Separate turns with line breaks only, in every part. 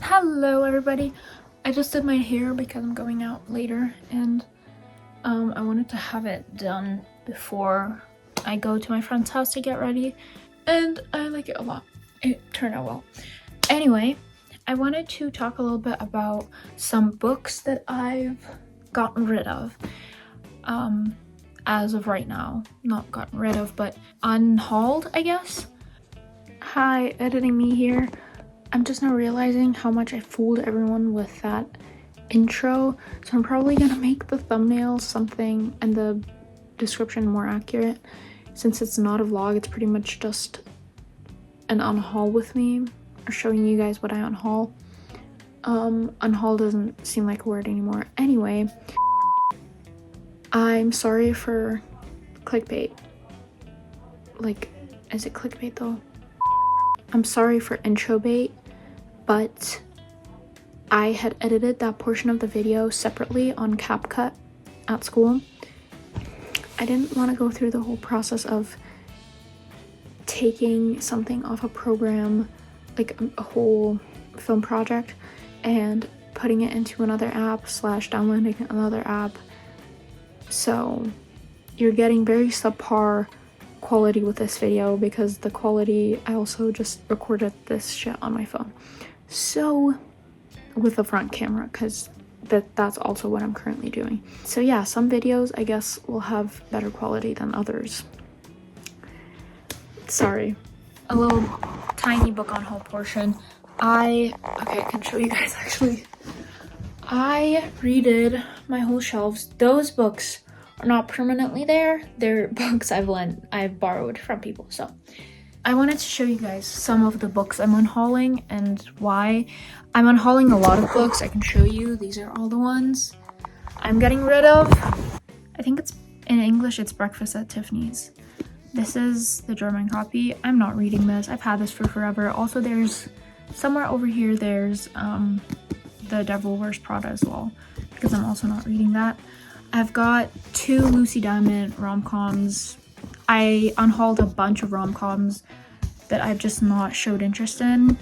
Hello everybody. I just did my hair because I'm going out later, and I wanted to have it done before I go to my friend's house to get ready, and I like it a lot. It turned out well. Anyway, I wanted to talk a little bit about some books that I've gotten rid of as of right now. Not gotten rid of, but unhauled, I guess. Hi, editing me here. I'm just now realizing how much I fooled everyone with that intro, so I'm probably gonna make the thumbnail something and the description more accurate. Since it's not a vlog, it's pretty much just an unhaul with me, or showing you guys what I unhaul. Unhaul doesn't seem like a word anymore. Anyway, I'm sorry for clickbait. Like, is it clickbait though? I'm sorry for intro bait, but I had edited that portion of the video separately on CapCut at school. I didn't want to go through the whole process of taking something off a program, like a whole film project, and putting it into another app / downloading another app. So you're getting very subpar quality with this video, because the quality, I also just recorded this shit on my phone, so with a front camera, because that's also what I'm currently doing. So yeah, some videos I guess will have better quality than others. Sorry. A little tiny book on haul portion. I can show you guys actually. I redid my whole shelves. Those books are not permanently there. They're books I've borrowed from people. So I wanted to show you guys some of the books I'm unhauling and why. I'm unhauling a lot of books. I can show you. These are all the ones I'm getting rid of. I think it's in English, it's Breakfast at Tiffany's. This is the German copy. I'm not reading this. I've had this for forever. Also, there's somewhere over here, there's The Devil Wears Prada as well, because I'm also not reading that. I've got 2 Lucy Diamond rom-coms. I unhauled a bunch of rom-coms that I've just not showed interest in.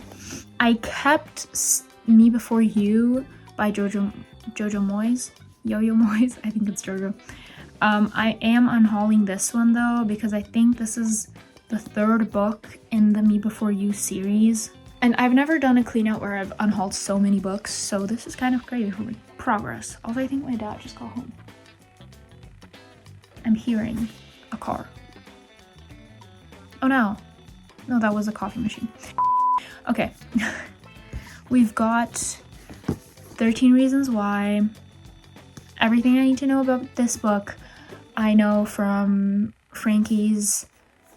I kept Me Before You by Jojo Moyes. Yo-Yo Moyes, I think it's Jojo. I am unhauling this one though, because I think this is the 3rd book in the Me Before You series. And I've never done a clean out where I've unhauled so many books, so this is kind of crazy for me. Progress. Also, I think my dad just got home. I'm hearing a car. Oh no. No, that was a coffee machine. Okay. We've got 13 Reasons Why. Everything I need to know about this book, I know from Frankie's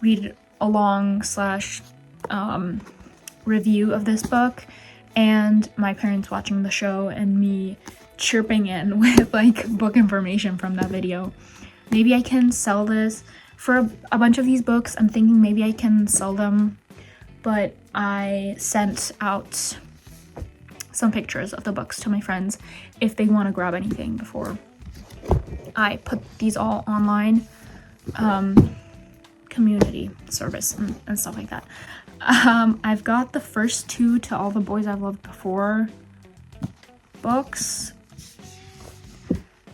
read along / review of this book, and my parents watching the show and me chirping in with like book information from that video. Maybe I can sell this for a bunch of these books. I'm thinking maybe I can sell them, but I sent out some pictures of the books to my friends if they want to grab anything before I put these all online. Community service and stuff like that. I've got the first 2 To All the Boys I've Loved Before books.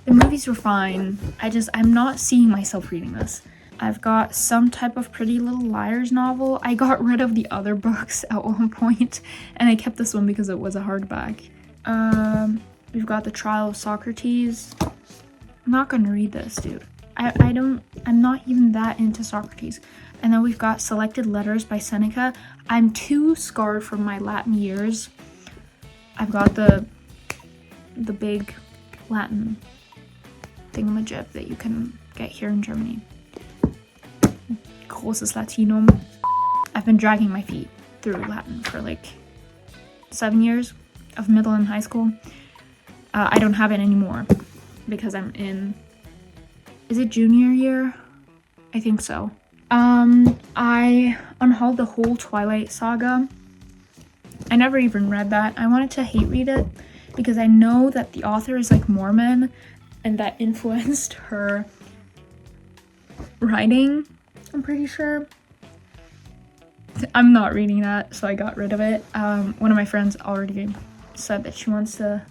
The movies were fine. I'm not seeing myself reading this. I've got some type of Pretty Little Liars novel. I got rid of the other books at one point, and I kept this one because it was a hardback. We've got The Trial of Socrates. I'm not gonna read this, dude. I'm not even that into Socrates. And then we've got Selected Letters by Seneca. I'm too scarred from my Latin years. I've got the big Latin thingamajig that you can get here in Germany. Großes Latinum. I've been dragging my feet through Latin for like 7 years of middle and high school. I don't have it anymore because I'm in, is it junior year? I think so. I unhauled the whole Twilight saga. I never even read that. I wanted to hate read it because I know that the author is like Mormon and that influenced her writing, I'm pretty sure. I'm not reading that, so I got rid of it. One of my friends already said that she wants to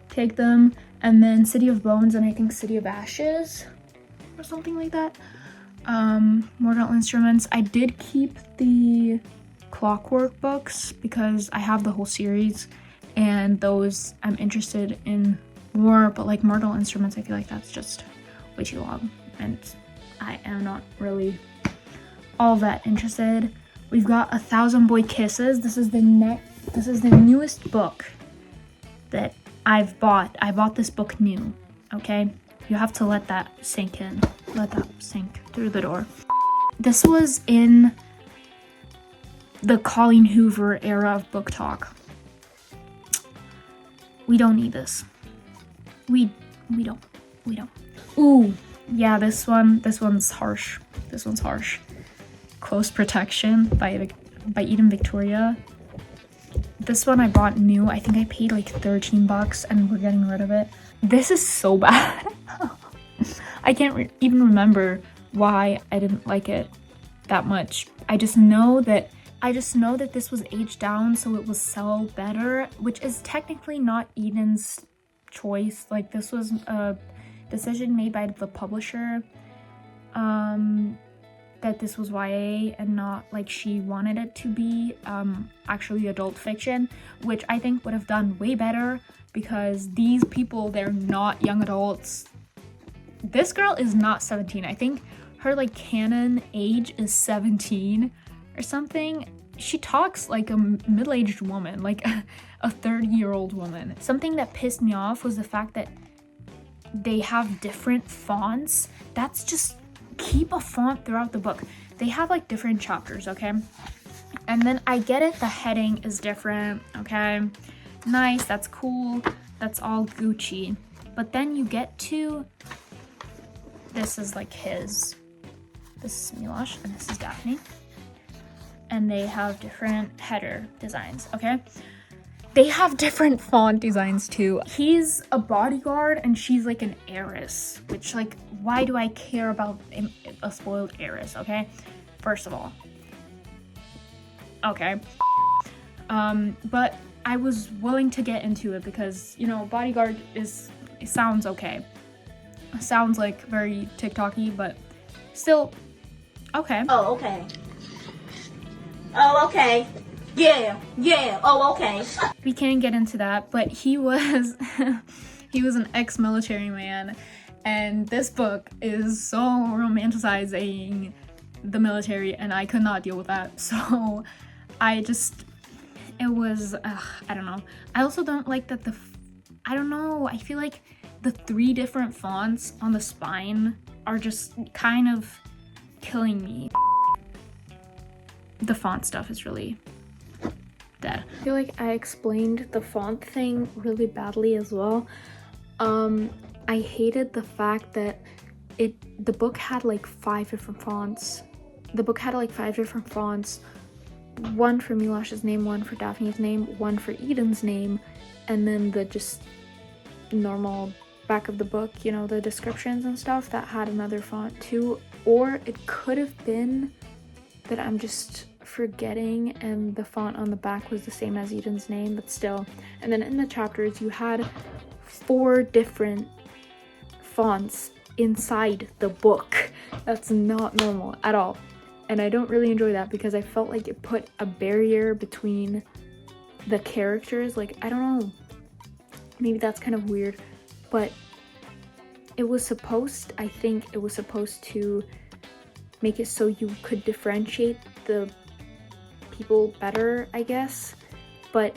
take them. And then City of Bones and I think City of Ashes or something like that. Mortal Instruments. I did keep the Clockwork books because I have the whole series and those I'm interested in more, but like Mortal Instruments, I feel like that's just way too long and I am not really all that interested. We've got A Thousand Boy Kisses. This is the newest book that I've bought. I bought this book new, okay? You have to let that sink in. Let that sink through the door. This was in the Colleen Hoover era of book talk. We don't need this. We don't. Ooh, yeah, this one's harsh. This one's harsh. Close Protection by Eden Victoria. This one I bought new. I think I paid like 13 bucks and we're getting rid of it. This is so bad. I can't even remember why I didn't like it that much. I just know that this was aged down so it will sell better, which is technically not Eden's choice. Like, this was a decision made by the publisher, that this was YA and not like she wanted it to be actually adult fiction, which I think would have done way better because these people, they're not young adults. This girl is not 17. I think her like canon age is 17 or something. She talks like a middle-aged woman, like a 30-year-old woman. Something that pissed me off was the fact that they have different fonts. That's just, keep a font throughout the book. They have like different chapters, okay? And then I get it, the heading is different, okay? Nice, that's cool, that's all Gucci. But then you get to, this is like his, this is Milosh and this is Daphne. And they have different header designs, okay? They have different font designs too. He's a bodyguard and she's like an heiress, which like, why do I care about a spoiled heiress, okay? First of all. Okay. But I was willing to get into it because, you know, bodyguard it sounds okay. It sounds like very TikTok-y, but still, okay.
Oh, okay. Oh, okay. Yeah, oh, okay.
We can't get into that, but he was an ex-military man, and this book is so romanticizing the military, and I could not deal with that. So I don't know. I also don't like that I don't know, I feel like the 3 different fonts on the spine are just kind of killing me. The font stuff is really dead. I feel like I explained the font thing really badly as well. I hated the fact that the book had like 5 different fonts. The book had like 5 different fonts. 1 for Milosh's name, 1 for Daphne's name, 1 for Eden's name, and then the just normal back of the book, you know, the descriptions and stuff that had another font too. Or it could have been that I'm just forgetting and the font on the back was the same as Eden's name, but still. And then in the chapters you had 4 different fonts inside the book. That's not normal at all. And I don't really enjoy that because I felt like it put a barrier between the characters. Like, I don't know, maybe that's kind of weird, but it was supposed, I think it was supposed to make it so you could differentiate the people better, I guess. But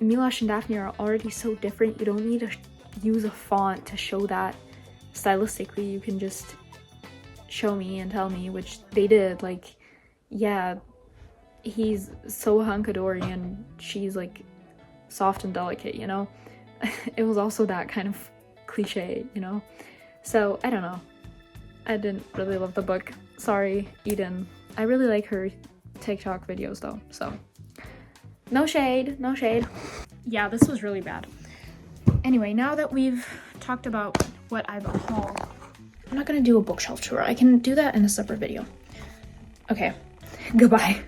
Milosh and Daphne are already so different. You don't need to use a font to show that stylistically. You can just show me and tell me, which they did. Like, yeah, he's so hunkadori and she's like soft and delicate, you know? It was also that kind of cliche, you know? So I don't know, I didn't really love the book. Sorry, Eden. I really like her TikTok videos though, so no shade, no shade. Yeah, this was really bad. Anyway, now that we've talked about what I've hauled, I'm not gonna do a bookshelf tour. I can do that in a separate video. Okay, goodbye.